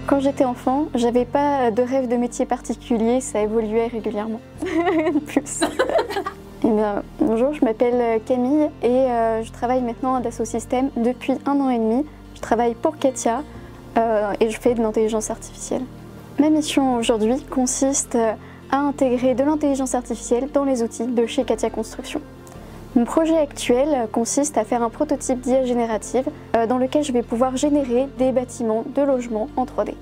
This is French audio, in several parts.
Quand j'étais enfant, j'avais pas de rêve de métier particulier, ça évoluait régulièrement. Rien de plus. Eh bien, bonjour, je m'appelle Camille et je travaille maintenant à Dassault Systèmes depuis 1 an et demi. Je travaille pour Katia et je fais de l'intelligence artificielle. Ma mission aujourd'hui consiste à intégrer de l'intelligence artificielle dans les outils de chez Katia Construction. Mon projet actuel consiste à faire un prototype d'IA générative dans lequel je vais pouvoir générer des bâtiments de logements en 3D.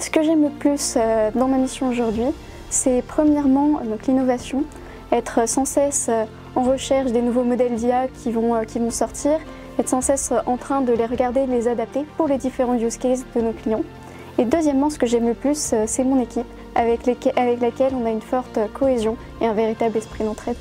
Ce que j'aime le plus dans ma mission aujourd'hui, c'est premièrement l'innovation, être sans cesse en recherche des nouveaux modèles d'IA qui vont sortir, être sans cesse en train de les regarder, de les adapter pour les différents use cases de nos clients. Et deuxièmement, ce que j'aime le plus, c'est mon équipe avec laquelle on a une forte cohésion et un véritable esprit d'entraide.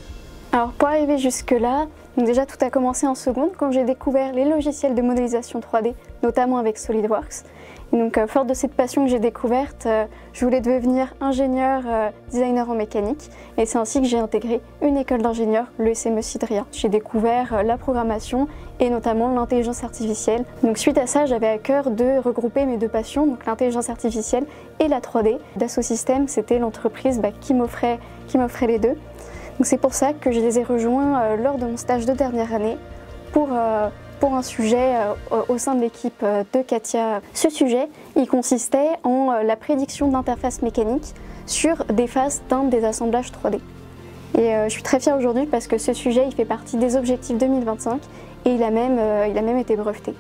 Alors pour arriver jusque-là, déjà tout a commencé en seconde quand j'ai découvert les logiciels de modélisation 3D, notamment avec SolidWorks. Et donc fort de cette passion que j'ai découverte, je voulais devenir ingénieur designer en mécanique et c'est ainsi que j'ai intégré une école d'ingénieur, le SME Cidria. J'ai découvert la programmation et notamment l'intelligence artificielle. Donc suite à ça, j'avais à cœur de regrouper mes deux passions, donc l'intelligence artificielle et la 3D. Dassault Systèmes, c'était l'entreprise qui m'offrait les deux. Donc c'est pour ça que je les ai rejoints lors de mon stage de dernière année pour un sujet au sein de l'équipe de Katia. Ce sujet, il consistait en la prédiction d'interfaces mécaniques sur des phases d'un des assemblages 3D. Et je suis très fière aujourd'hui parce que ce sujet, il fait partie des objectifs 2025 et il a même été breveté.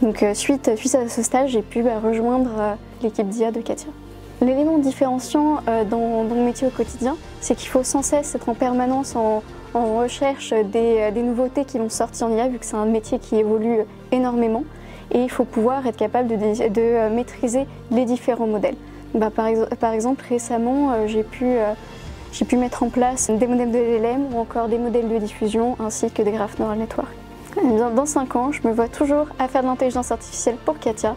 Donc suite à ce stage, j'ai pu rejoindre l'équipe d'IA de Katia. L'élément différenciant dans mon métier au quotidien, c'est qu'il faut sans cesse être en permanence en recherche des nouveautés qui vont sortir en IA, vu que c'est un métier qui évolue énormément. Et il faut pouvoir être capable de maîtriser les différents modèles. Par exemple, récemment, j'ai pu mettre en place des modèles de LLM ou encore des modèles de diffusion ainsi que des graph neural network. Dans 5 ans, je me vois toujours à faire de l'intelligence artificielle pour Katia.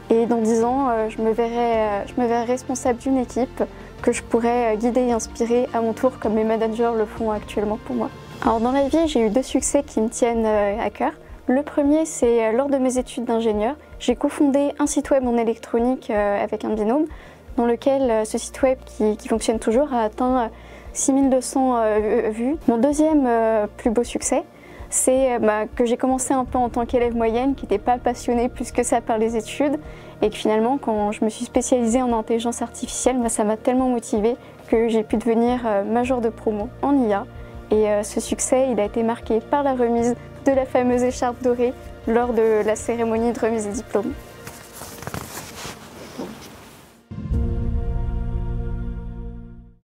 Et dans 10 ans, je me verrai responsable d'une équipe que je pourrais guider et inspirer à mon tour comme mes managers le font actuellement pour moi. Alors dans la vie, j'ai eu 2 succès qui me tiennent à cœur. Le premier, c'est lors de mes études d'ingénieur. J'ai cofondé un site web en électronique avec un binôme dans lequel ce site web qui fonctionne toujours a atteint 6200 vues. Mon deuxième plus beau succès, c'est que j'ai commencé un peu en tant qu'élève moyenne qui n'était pas passionnée plus que ça par les études et que finalement quand je me suis spécialisée en intelligence artificielle, ça m'a tellement motivée que j'ai pu devenir majeure de promo en IA et ce succès il a été marqué par la remise de la fameuse écharpe dorée lors de la cérémonie de remise des diplômes.